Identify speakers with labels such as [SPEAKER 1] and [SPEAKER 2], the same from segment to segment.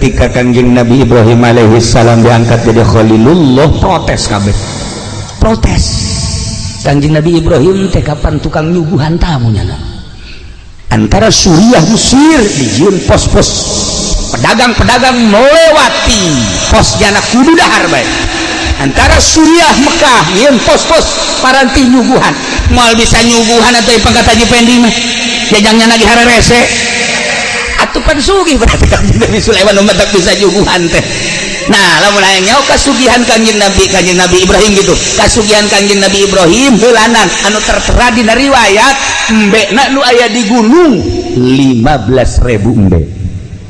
[SPEAKER 1] ketika Kangjeng Nabi Ibrahim alaihi salam diangkat jadi Khalilullah, protes kabeh. Protes. Kangjeng Nabi Ibrahim teh kapan tukang nyuguhan tamunya na. Antara Suriah Mesir dijieun pos-pos pedagang-pedagang melewati pos jana kudu dahar bae. Antara Suriah Mekah nyieun pos-pos paranti nyuguhan. Moal bisa nyuguhan atau pangkat Haji Pendi mah. Jajangnya lagi harerese. Atupan sugih berarti Kangjeng Nabi Sulaiman umat tak bisa nyuguhan teh. Nah, lamun aya nyaho kasugihan Kangjeng Nabi Ibrahim gitu. Kasugihan Kangjeng Nabi Ibrahim heulanan anu tertera dina riwayat embena nu aya di gunung 15.000 embe.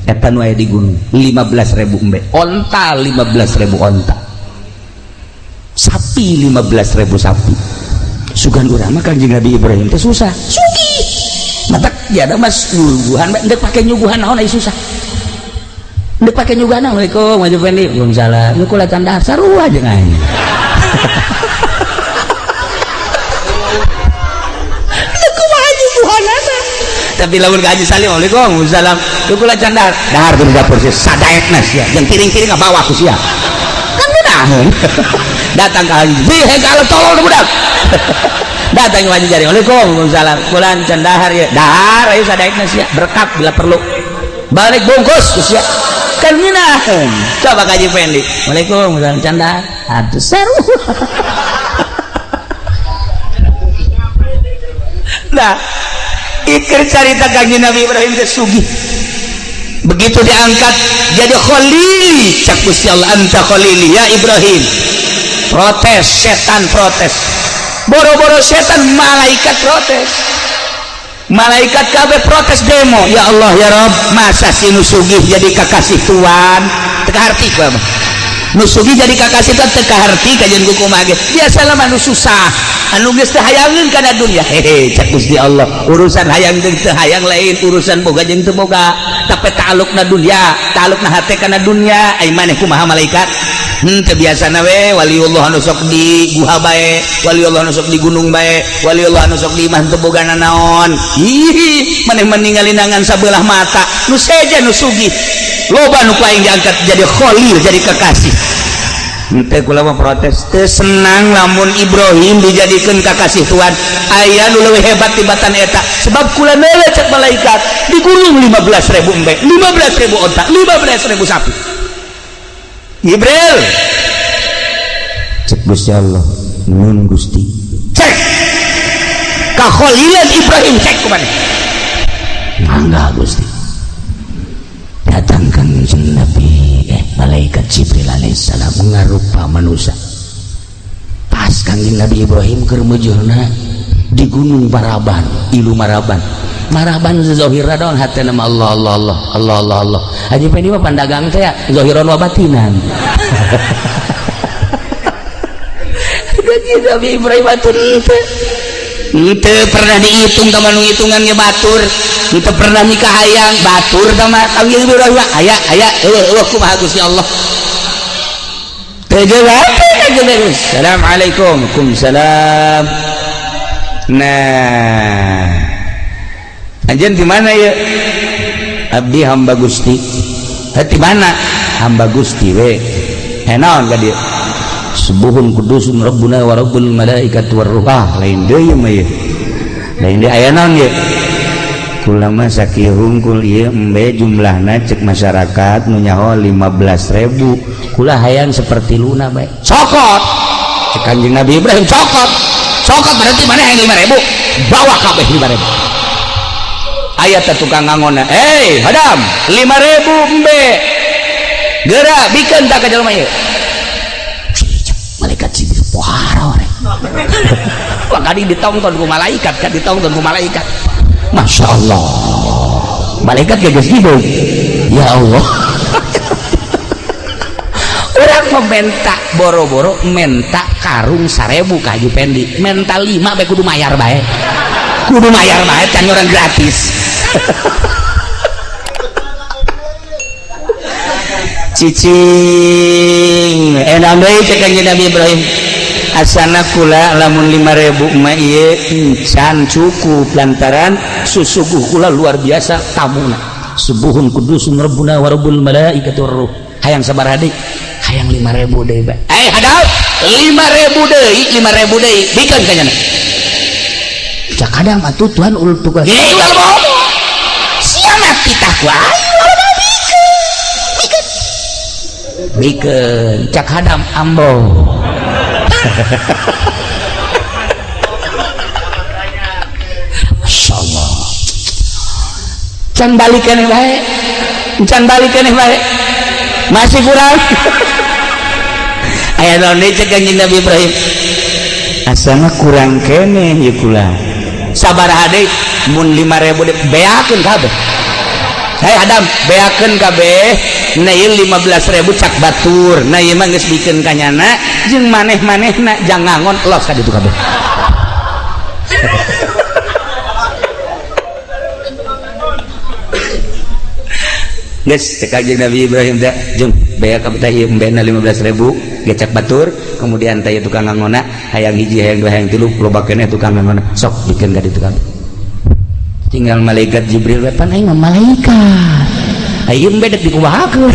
[SPEAKER 1] Eta nu aya di gunung 15.000 embe. Onta 15.000 onta. Sapi 15.000 sapi. Sugan urang mah Kangjeng Nabi Ibrahim teh susah. Sugih. Matak ya ada mas nyuguhan, ndek pake nyuguhan naon aya susah. Ndek pake nyuguhan. Assalamualaikum Haji Pendi. Waalaikumsalam. Nu kula tandar sarua jeung aing. Tapi lamun ke Haji Salim, Waalaikumsalam. Lu kula candar dahar di dapur sih sadaekna sia jeung piring-piring bawa ku sia kan benaheun. Datang ke Haji heh kalau tolol budak. Datang ke Haji jari Waalaikumsalam. Kula candahar ya dahar ayo sadaekna sia berkap bila perlu balik bungkus ku sia kan benaheun. Coba ke Haji Pendi Waalaikumsalam candahar atuh seru. Nah ikir cerita Kangjeng Nabi Ibrahim teh sugih. Begitu diangkat jadi khalil, cak Gusti Allah anta khalili ya Ibrahim. Protes, setan protes. Boro-boro setan malaikat protes. Malaikat kabeh protes demo. Ya Allah ya Rabb, masa si nu sugih jadi kakasih Tuhan? Teu kaharti ku mah. Nu sugih jadi kakasih Tuhan teu kaharti kajian kumaha ge. Biasa mah nu susah. Anu geus teu hayangeun kana dunya. Hehe, cak Gusti Allah. Urusan hayang jeung teu hayang lain, urusan boga jeung teu boga. Tapi ta'alluqna dunya, ta'alluqna hate kana dunya, ai maneh kumaha malaikat? Teu biasana we waliullah anu sok di guha bae, waliullah anu sok di gunung bae, waliullah anu sok di imah teu bogana naon. Ih, maneh meningali nangan sabelah mata. Nu seja nu sugih. Loba nu aing diangkat jadi khalil, jadi kekasih. Ente kula mah protes teu senang lamun Ibrahim dijadikeun kakasih Tuhan. Aya nu leuwih hebat tibatan eta sebab kula neule cek malaikat di gunung 15.000 embe, 15.000 onta, 15.000 sapi. Jibril cek Gusti Allah, nun Gusti. Cek kakhalilan Ibrahim cek kumaha. Mangga Gusti. Datangkan Nabi malaikat Jibril alaihissalam mengarupa manusia. Pas Kangjeng Nabi Ibrahim keur meujeuhna di gunung Maraban, ilu Maraban. Maraban zahira daun hatena Allah Allah Allah Allah Allah Allah. Haji Pendi mah pandagang teh zahiran wa batinan. Kangjeng Nabi Ibrahim atur itu pernah dihitung teman hitungan ge batur. Itu pernah nikah hayang batur sama Kangjeng Ibrahim aya kumaha Gusti Allah teu jawab. Assalamualaikum. Waalaikumsalam. Nah anjeun di mana ya? Abdi hamba Gusti. Hati mana? Hamba Gusti we. Naon ka dieu? Subuhun kudusun rabbuna wa rabbul malaikati war ruh. Lain deui mah ye. Lain deui aya naon ye? Kula mah sakieu hungkul ieu embe jumlahna cek masyarakat nu nyaho 15.000. Kula hayang seperti luna bae. Cokot. Cek Kanjeng Nabi Ibrahim cokot. Cokot berarti mana hayang 5.000? Bawa kabeh 5.000. Aya teh tukang ngangonna, "Hei, hadam, 5.000 embe." Geura bikeun tak ka jelema ieu. Malaikat Jibril pohara we. Wah kadi ditongton ku malaikat, kan ditongton ku malaikat. Masya Allah, malaikat gagas hidup. Ya Allah, orang mementa boro-boro menta karung 1.000 ka Haji Pendi, menta 5 bae kudu mayar bae, can orang gratis. Cicing enak deui cek Kanjeng Nabi Ibrahim. Asana kula lamun 5.000 mah ieu can cukup lantaran susuguh kula luar biasa tamuna. subuhun kudusun rabbuna wa rabbul malaikati war ruh. Hayang sabaraha deui? Hayang 5.000 deui bae. Hadap 5.000 deui, 5.000 deui bikeun kanyana. Cak kadang atuh Tuhan ulah tugas. Ulah bohong. Sia mah titah ku ayu bikeun. Cak hadam ambo. Masyaallah. Can balik keneh bae. Can balik keneh bae. Masih kurang. Aya naon deui cek Kanjeng Nabi Ibrahim. Asana kurang keneh ieu kula. Sabaraha deui? Mun 5.000 deui beakeun kabeh. Hai Adam, beakeun kabeh. Na ieu 15.000 cak batur. Na ieu mah geus bikeun kanyana jeung maneh-manehna jang ngangon los ka ditu kabeh. Geus cek Kanjeng Nabi Ibrahim da jeung bea ka teh ieu mbena 15.000 gecak batur, kemudian teh tukang ngangona hayang hiji hayang dua hayang tilu loba keneh tukang ngangona sok bikeun ka ditu kabeh. Tinggal malaikat Jibril we pan aing mah malaikat. Aing bedek dikumahakeun.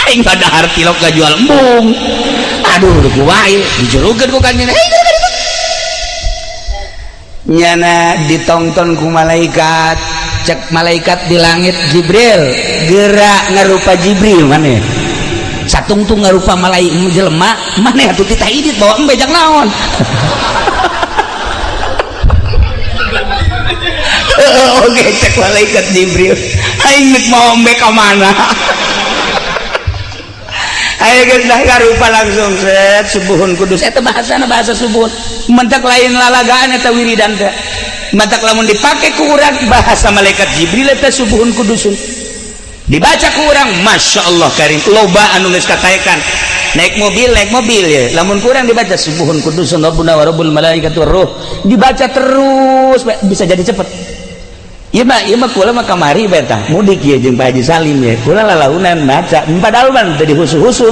[SPEAKER 1] Aing padahar tilok jual embung. Aduh ku wae dijurugeun ku Kanjeng. Nyana ditongton ku malaikat. Cek malaikat di langit Jibril gerak ngarupa Jibril maneh satungtung ngarupa malaikat jelema maneh atuh titah idit bawa embejak naon. Oke cek malaikat Jibril aing geus mau embe ka mana. Ayo geus dah ngarupa langsung set subuhun kudus eta bahasana bahasa subuhun mentak lain lalagaan eta wiridan teh. Matak lamun dipake ku urang bahasa malaikat Jibril eta subuhun kudusun dibaca ku urang masyaallah karim loba anu geus kataekan naik mobil ya lamun ku urang dibaca subuhun kudusun rabbuna wa rabbul malaikati war ruh dibaca terus bisa jadi cepet. Ieu mah kula mah kamari bae tah mudik ieu jeung Pak Haji Salim ya kula lalaunan baca padahal mah teu dihusu-husu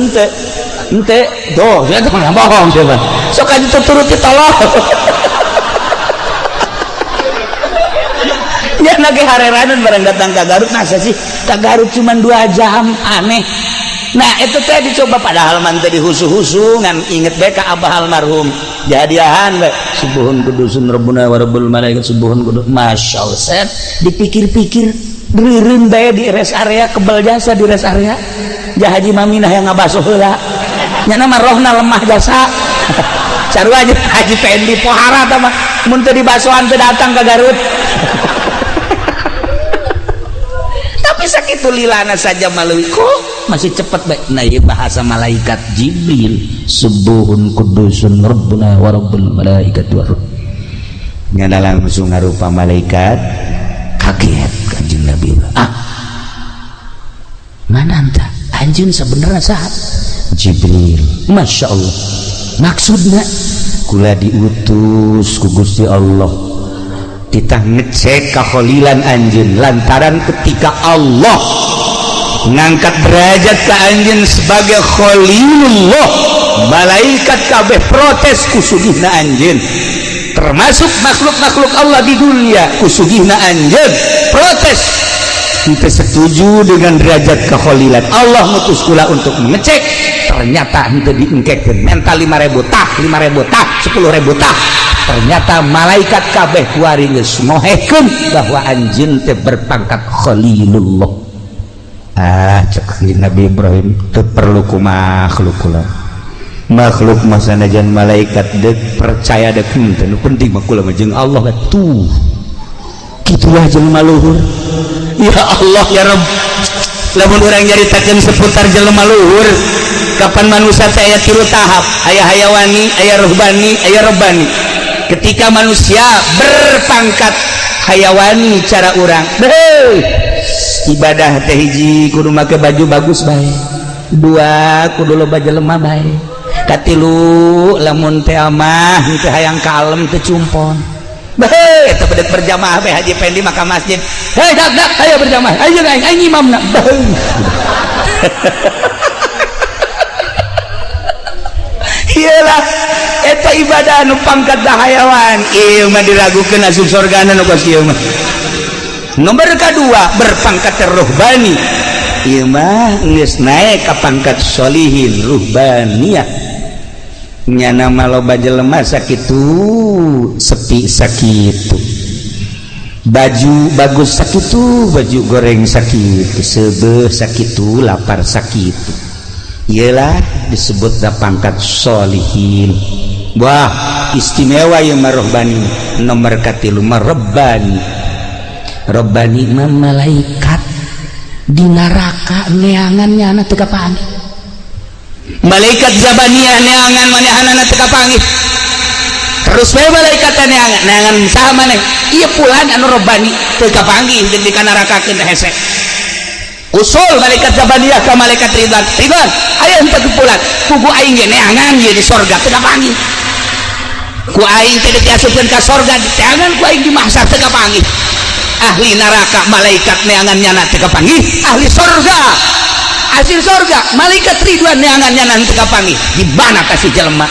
[SPEAKER 1] henteu doh saya teh bohong coba sok atuh turuti tolong. Ya nage hareranan barang datang ke Garut nasa sih ke Garut cuma 2 jam aneh. Nah itu teh dicoba padahal man teh dihusu-husu ngan inget bae ka abah almarhum jadiahan bae subuhun kudusun rabbuna wa rabbul malaikati subuhun kudus masyaallah set dipikir-pikir beureun bae di rest area kebal jasa di rest area jah Haji Maminah yang ngabasuh heula nya mah rohna lemah jasa sarua aja Haji Pendi pohara tah mah mun teu dibasuhan teu datang ke Garut. Tapi sakitu lilana saja melalui kok masih cepat baik. Nah ini bahasa malaikat Jibril subuhun kudusun rabbuna wa rabbul malaikati war ruh nyana langsung ngarupa malaikat kaget Kanjeng Nabi mana anta anjeun sebenarnya sahat Jibril Masya Allah maksudnya kula diutus ku Gusti Allah titah ngecek kakholilan anjeun lantaran ketika Allah ngangkat derajat ke anjeun sebagai khalilullah malaikat kabeh protes kusugihna anjeun termasuk makhluk-makhluk Allah di dunia kusugihna anjeun protes kita setuju dengan derajat kekhalilan Allah mutus kula untuk mengecek ternyata henteu diengkekeun mental 5.000 tah 5.000 tah 10.000 tah ternyata malaikat kabeh kuari geus mohekeun bahwa anjeun teh berpangkat khalilullah. Cek Nabi Ibrahim teu perlu ku makhluk kula makhluk mah sanajan malaikat deuk percaya deuk henteu nu penting mah kula mah jeung Allah tuh kitulah jelema luhur ya Allah ya Rabb lamun urang nyaritakeun seputar jelema luhur kapan manusia teh aya 3 tahap aya hayawani aya ruhbani aya rabbani. Ketika manusia berpangkat hayawani cara urang ibadah teh hiji kudu make baju bagus bae 2 kudu loba jelema bae katilu lamun teh amah teu hayang kalem teu cumpon bae eta bedek berjamaah bae Haji Pendi maka masjid hei dak ayo berjamaah ayo aing imamna bae iyalah eta ibadah anu pangkat hayawan ieu mah diragukeun asup sorgana nu kos ieu mah Nomor kedua berpangkat ruhbani, ieu mah geus naik ka pangkat sholihin ruhbaniyah. Nyana maloba jelema sakitu sepi sakitu, baju bagus sakitu, baju goreng sakitu, sebeuh sakitu, lapar sakitu. Iyalah disebut da pangkat sholihin. Wah istimewa ieu mah ruhbani. Nomor katilu mah rabbani. Rabbani mah malaikat di neraka neangannya anak teu kapanggih. Malaikat zabaniyah neangan manehanana teu kapanggih. Terus bae malaikat neangan saha maneh? Ieu pulan anu rabbani teu kapanggih di nerakakeun teh hese. Usul malaikat zabaniyah ka malaikat ridwan. Ridwan, aya henteu pulan. Kugu aing ge neangan ieu di sorga teu kapanggih. Ku aing teh diasupkeun ka sorga neangan ku aing di mahsyar teu kapanggih. Ahli neraka malaikat neangannya teu kapanggih, ahli surga hasil surga malaikat ridwan neangannya teu kapanggih. Gimana kasih jelema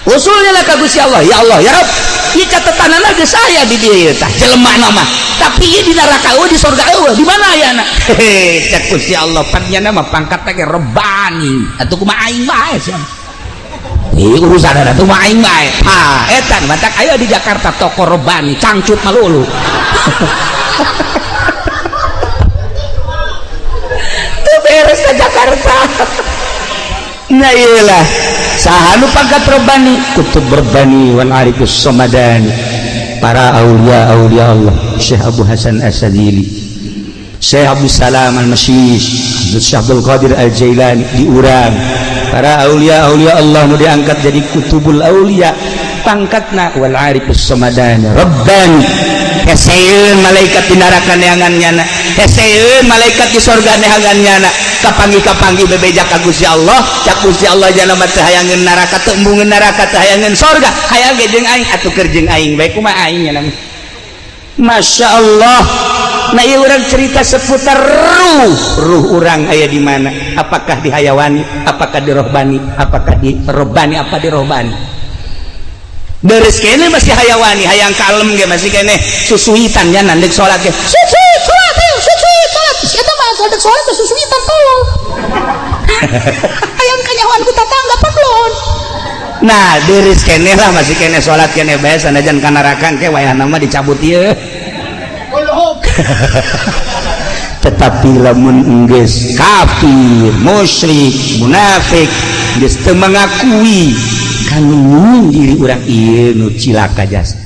[SPEAKER 1] usulnya lah ka Gusti Allah, ya Allah ya Rabb ieu catetanana geus aya di dieu tah jelema mah, tapi ieu di neraka eueuh di surga eueuh di mana ayana? Cek Gusti Allah panjenengan mah pangkat teh Rabbani atuh kumaha aing bae sia. Urusan ada tuh main bae. Etan batak ayo di Jakarta toko Rabbani cangcut malulu. Tuh beres ke Jakarta. Nah iyalah saha nu pangkat Rabbani kutub Rabbani wal arifus samadani, para aulia Allah Syekh Abu Hasan As-Sadili, Syekh Abdul Salam Al-Masyish, Syekh Abdul Qadir Al-Jailani diurang. Para aulia Allah nu diangkat jadi kutubul aulia pangkatna wal arifus samadani rabbani. Heseun malaikat di neraka neangannyana, heseun malaikat di surga neangannyana, kapanggih bebejak ka Gusti Allah, cak Gusti Allah jalema teh hayangeun neraka teu embungeun neraka teh hayangeun surga, hayang ge jeung aing atuh keur jeung aing bae kumaha aing nya. Masya Allah. Nah iya orang cerita seputar ruh orang aya di mana? Apakah di hayawani? Apakah di rohbani? Apakah di rohbani? Apa di rohbani? Beres kene masih hayawani, hayang kalem ge masih kene susuitan nya nandek salat ge. Susuit salat, eta mah nandek salat susuitan tolong. Hayang kanyawan ku tatangga paklon. Nah, beres kene lah masih kene salat kene bae sanajan ka neraka ke wayahna mah dicabut ieu. Tetapi lamun enggeus kafir, musyrik, munafik, geus teu mangakui kanu diri urang ieu nu cilaka jasa.